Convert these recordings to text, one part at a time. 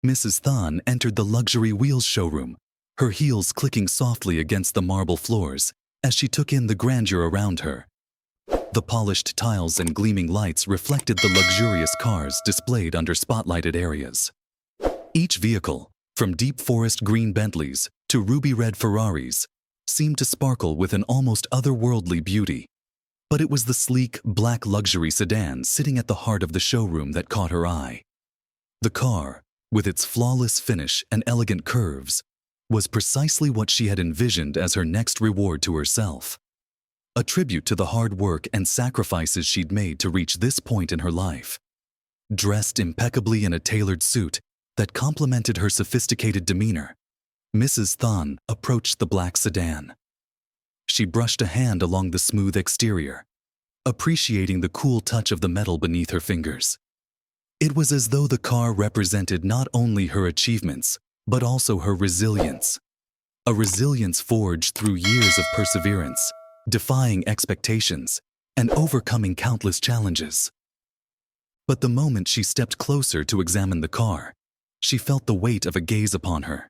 Mrs. Thon entered the luxury wheels showroom, her heels clicking softly against the marble floors as she took in the grandeur around her. The polished tiles and gleaming lights reflected the luxurious cars displayed under spotlighted areas. Each vehicle, from deep forest green Bentleys to ruby-red Ferraris, seemed to sparkle with an almost otherworldly beauty. But it was the sleek, black luxury sedan sitting at the heart of the showroom that caught her eye. The car, with its flawless finish and elegant curves, was precisely what she had envisioned as her next reward to herself. A tribute to the hard work and sacrifices she'd made to reach this point in her life. Dressed impeccably in a tailored suit that complemented her sophisticated demeanor, Mrs. Thon approached the black sedan. She brushed a hand along the smooth exterior, appreciating the cool touch of the metal beneath her fingers. It was as though the car represented not only her achievements, but also her resilience. A resilience forged through years of perseverance, defying expectations, and overcoming countless challenges. But the moment she stepped closer to examine the car, she felt the weight of a gaze upon her.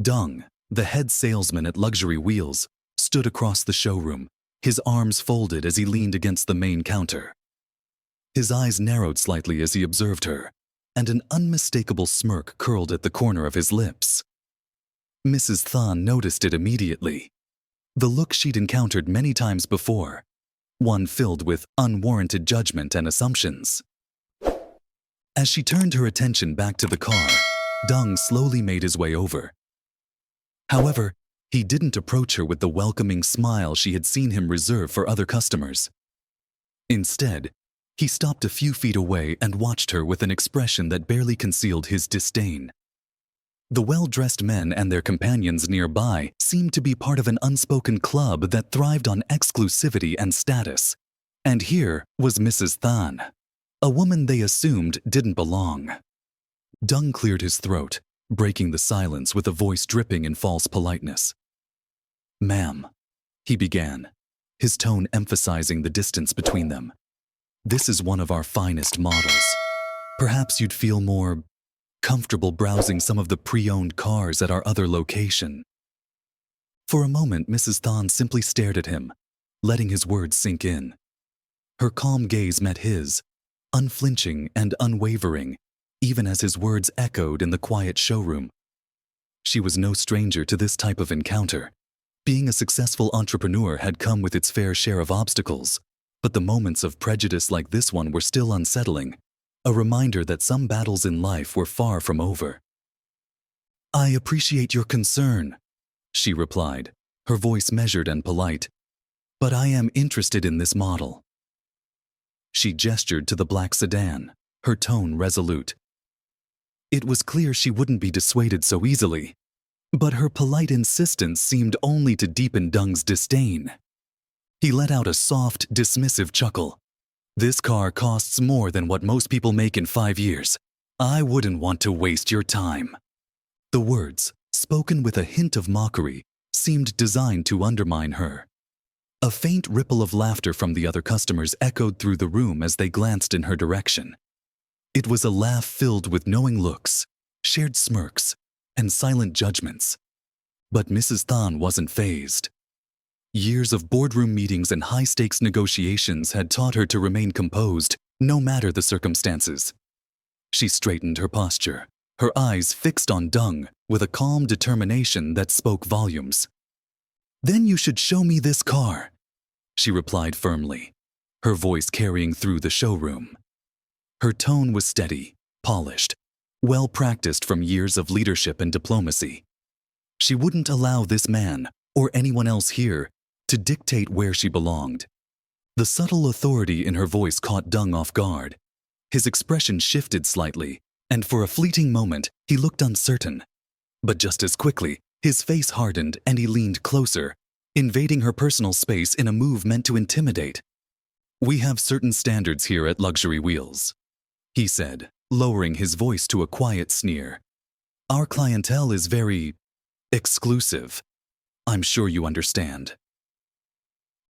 Dung, the head salesman at Luxury Wheels, stood across the showroom, his arms folded as he leaned against the main counter. His eyes narrowed slightly as he observed her, and an unmistakable smirk curled at the corner of his lips. Mrs. Thon noticed it immediately. The look she'd encountered many times before, one filled with unwarranted judgment and assumptions. As she turned her attention back to the car, Dung slowly made his way over. However, he didn't approach her with the welcoming smile she had seen him reserve for other customers. Instead, he stopped a few feet away and watched her with an expression that barely concealed his disdain. The well-dressed men and their companions nearby seemed to be part of an unspoken club that thrived on exclusivity and status. And here was Mrs. Thon, a woman they assumed didn't belong. Dung cleared his throat, breaking the silence with a voice dripping in false politeness. "Ma'am," he began, his tone emphasizing the distance between them. "This is one of our finest models. Perhaps you'd feel more comfortable browsing some of the pre-owned cars at our other location." For a moment, Mrs. Thon simply stared at him, letting his words sink in. Her calm gaze met his, unflinching and unwavering, even as his words echoed in the quiet showroom. She was no stranger to this type of encounter. Being a successful entrepreneur had come with its fair share of obstacles, but the moments of prejudice like this one were still unsettling, a reminder that some battles in life were far from over. "I appreciate your concern," she replied, her voice measured and polite, "but I am interested in this model." She gestured to the black sedan, her tone resolute. It was clear she wouldn't be dissuaded so easily, but her polite insistence seemed only to deepen Dung's disdain. He let out a soft, dismissive chuckle. "This car costs more than what most people make in 5 years. I wouldn't want to waste your time." The words, spoken with a hint of mockery, seemed designed to undermine her. A faint ripple of laughter from the other customers echoed through the room as they glanced in her direction. It was a laugh filled with knowing looks, shared smirks, and silent judgments. But Mrs. Thon wasn't fazed. Years of boardroom meetings and high-stakes negotiations had taught her to remain composed, no matter the circumstances. She straightened her posture, her eyes fixed on Dung with a calm determination that spoke volumes. "Then you should show me this car," she replied firmly, her voice carrying through the showroom. Her tone was steady, polished, well practiced from years of leadership and diplomacy. She wouldn't allow this man, or anyone else here, to dictate where she belonged. The subtle authority in her voice caught Dung off guard. His expression shifted slightly, and for a fleeting moment, he looked uncertain. But just as quickly, his face hardened and he leaned closer, invading her personal space in a move meant to intimidate. "We have certain standards here at Luxury Wheels," he said, lowering his voice to a quiet sneer. "Our clientele is very exclusive. I'm sure you understand."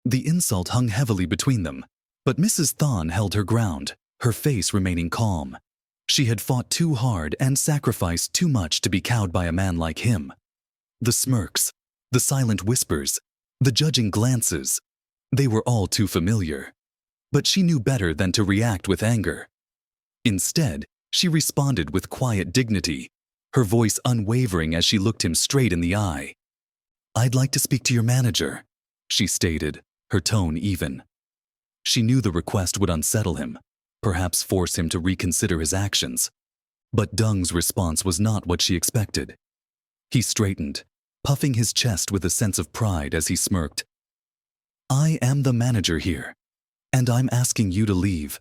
The insult hung heavily between them, but Mrs. Thon held her ground, her face remaining calm. She had fought too hard and sacrificed too much to be cowed by a man like him. The smirks, the silent whispers, the judging glances, they were all too familiar. But she knew better than to react with anger. Instead, she responded with quiet dignity, her voice unwavering as she looked him straight in the eye. "I'd like to speak to your manager," she stated, her tone even. She knew the request would unsettle him, perhaps force him to reconsider his actions. But Dung's response was not what she expected. He straightened, puffing his chest with a sense of pride as he smirked. "I am the manager here, and I'm asking you to leave."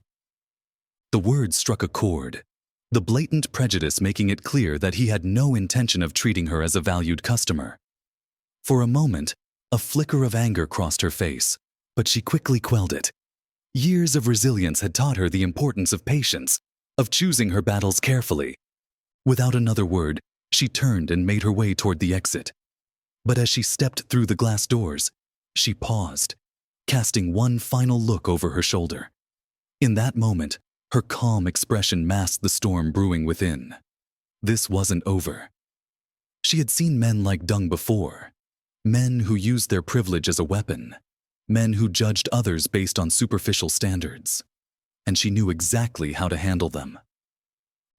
The words struck a chord, the blatant prejudice making it clear that he had no intention of treating her as a valued customer. For a moment, a flicker of anger crossed her face, but she quickly quelled it. Years of resilience had taught her the importance of patience, of choosing her battles carefully. Without another word, she turned and made her way toward the exit. But as she stepped through the glass doors, she paused, casting one final look over her shoulder. In that moment, her calm expression masked the storm brewing within. This wasn't over. She had seen men like Dung before, men who used their privilege as a weapon, men who judged others based on superficial standards, and she knew exactly how to handle them.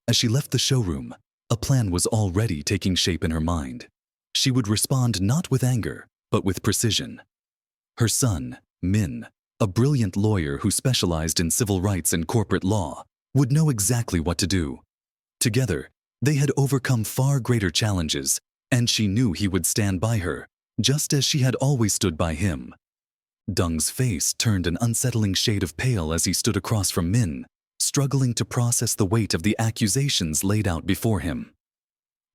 As she left the showroom, a plan was already taking shape in her mind. She would respond not with anger, but with precision. Her son, Min, a brilliant lawyer who specialized in civil rights and corporate law, would know exactly what to do. Together, they had overcome far greater challenges, and she knew he would stand by her, just as she had always stood by him. Dung's face turned an unsettling shade of pale as he stood across from Min, struggling to process the weight of the accusations laid out before him.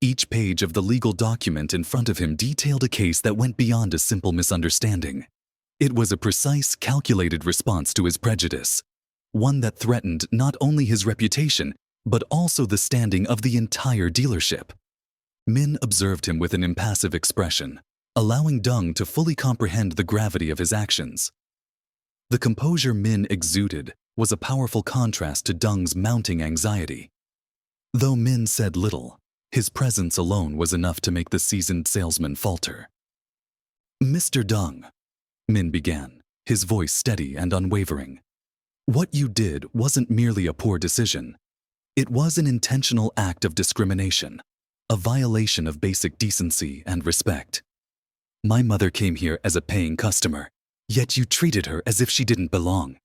Each page of the legal document in front of him detailed a case that went beyond a simple misunderstanding. It was a precise, calculated response to his prejudice, one that threatened not only his reputation, but also the standing of the entire dealership. Min observed him with an impassive expression, allowing Dung to fully comprehend the gravity of his actions. The composure Min exuded was a powerful contrast to Dung's mounting anxiety. Though Min said little, his presence alone was enough to make the seasoned salesman falter. "Mr. Dung," Min began, his voice steady and unwavering. "What you did wasn't merely a poor decision. It was an intentional act of discrimination, a violation of basic decency and respect. My mother came here as a paying customer, yet you treated her as if she didn't belong."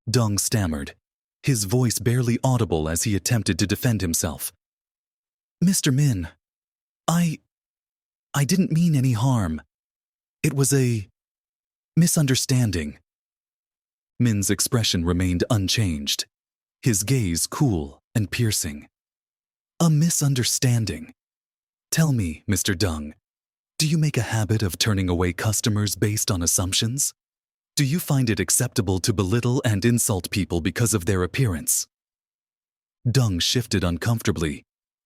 Dung stammered, his voice barely audible as he attempted to defend himself. "Mr. Min, I didn't mean any harm. It was a misunderstanding." Min's expression remained unchanged, his gaze cool and piercing. "A misunderstanding. Tell me, Mr. Dung, do you make a habit of turning away customers based on assumptions? Do you find it acceptable to belittle and insult people because of their appearance?" Dung shifted uncomfortably,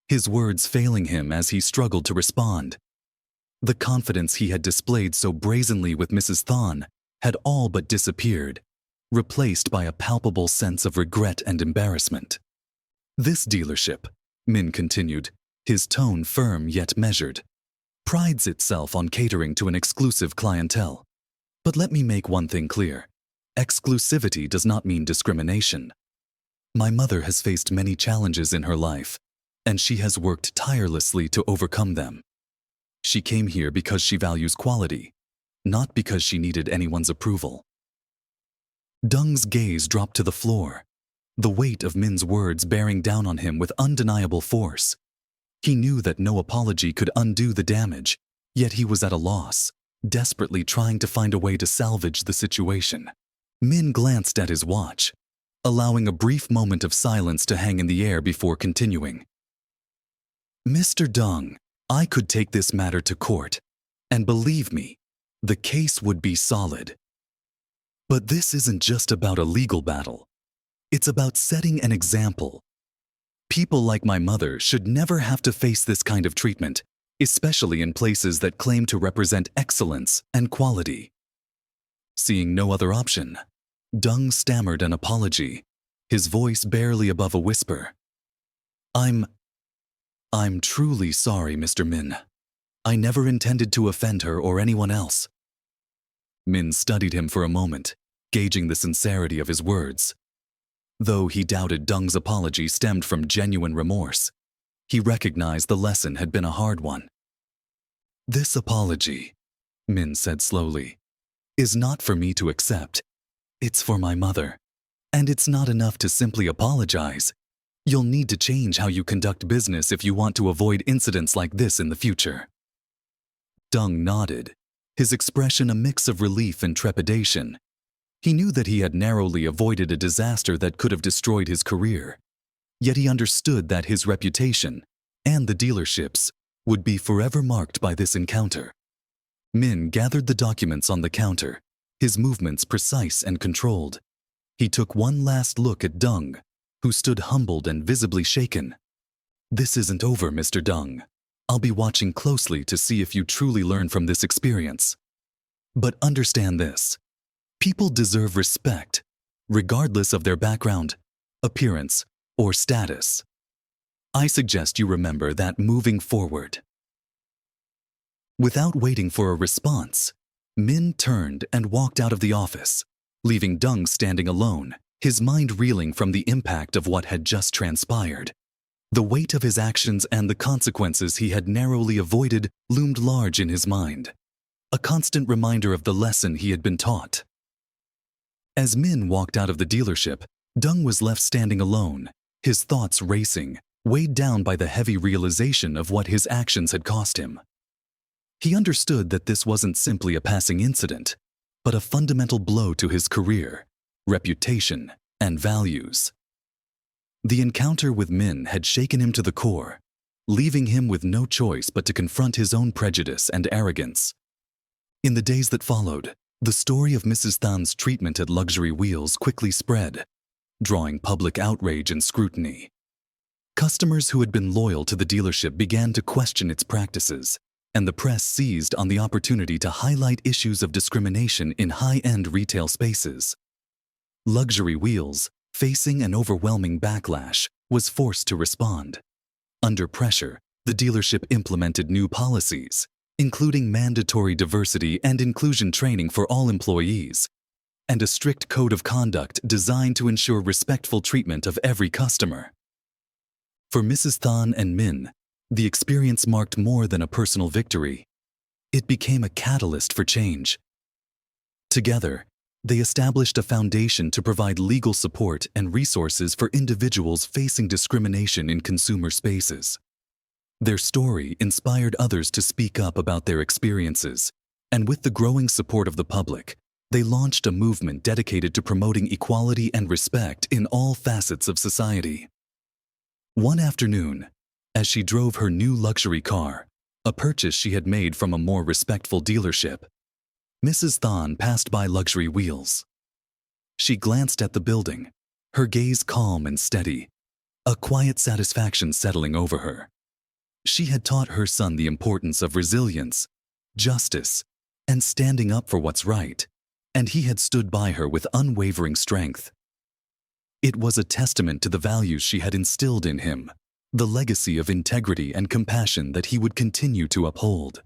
his words failing him as he struggled to respond. The confidence he had displayed so brazenly with Mrs. Thon had all but disappeared, replaced by a palpable sense of regret and embarrassment. "This dealership," Min continued, his tone firm yet measured, "prides itself on catering to an exclusive clientele. But let me make one thing clear. Exclusivity does not mean discrimination. My mother has faced many challenges in her life, and she has worked tirelessly to overcome them. She came here because she values quality, not because she needed anyone's approval." Dung's gaze dropped to the floor, the weight of Min's words bearing down on him with undeniable force. He knew that no apology could undo the damage, yet he was at a loss, desperately trying to find a way to salvage the situation. Min glanced at his watch, allowing a brief moment of silence to hang in the air before continuing. "Mr. Dung, I could take this matter to court, and believe me, the case would be solid. But this isn't just about a legal battle. It's about setting an example. People like my mother should never have to face this kind of treatment, especially in places that claim to represent excellence and quality." Seeing no other option, Dung stammered an apology, his voice barely above a whisper. I'm truly sorry, Mr. Min. I never intended to offend her or anyone else. Min studied him for a moment, gauging the sincerity of his words. Though he doubted Deng's apology stemmed from genuine remorse, he recognized the lesson had been a hard one. This apology, Min said slowly, is not for me to accept. It's for my mother. And it's not enough to simply apologize. You'll need to change how you conduct business if you want to avoid incidents like this in the future. Deng nodded, his expression a mix of relief and trepidation. He knew that he had narrowly avoided a disaster that could have destroyed his career. Yet he understood that his reputation, and the dealership's, would be forever marked by this encounter. Min gathered the documents on the counter, his movements precise and controlled. He took one last look at Deng, who stood humbled and visibly shaken. This isn't over, Mr. Deng. I'll be watching closely to see if you truly learn from this experience. But understand this. People deserve respect, regardless of their background, appearance, or status. I suggest you remember that moving forward. Without waiting for a response, Min turned and walked out of the office, leaving Deng standing alone, his mind reeling from the impact of what had just transpired. The weight of his actions and the consequences he had narrowly avoided loomed large in his mind, a constant reminder of the lesson he had been taught. As Min walked out of the dealership, Deng was left standing alone, his thoughts racing, weighed down by the heavy realization of what his actions had cost him. He understood that this wasn't simply a passing incident, but a fundamental blow to his career, reputation, and values. The encounter with Min had shaken him to the core, leaving him with no choice but to confront his own prejudice and arrogance. In the days that followed, the story of Mrs. Than's treatment at Luxury Wheels quickly spread, drawing public outrage and scrutiny. Customers who had been loyal to the dealership began to question its practices, and the press seized on the opportunity to highlight issues of discrimination in high-end retail spaces. Luxury Wheels, facing an overwhelming backlash, was forced to respond. Under pressure, the dealership implemented new policies, including mandatory diversity and inclusion training for all employees, and a strict code of conduct designed to ensure respectful treatment of every customer. For Mrs. Than and Min, the experience marked more than a personal victory. It became a catalyst for change. Together, they established a foundation to provide legal support and resources for individuals facing discrimination in consumer spaces. Their story inspired others to speak up about their experiences, and with the growing support of the public, they launched a movement dedicated to promoting equality and respect in all facets of society. One afternoon, as she drove her new luxury car, a purchase she had made from a more respectful dealership, Mrs. Than passed by Luxury Wheels. She glanced at the building, her gaze calm and steady, a quiet satisfaction settling over her. She had taught her son the importance of resilience, justice, and standing up for what's right, and he had stood by her with unwavering strength. It was a testament to the values she had instilled in him, the legacy of integrity and compassion that he would continue to uphold.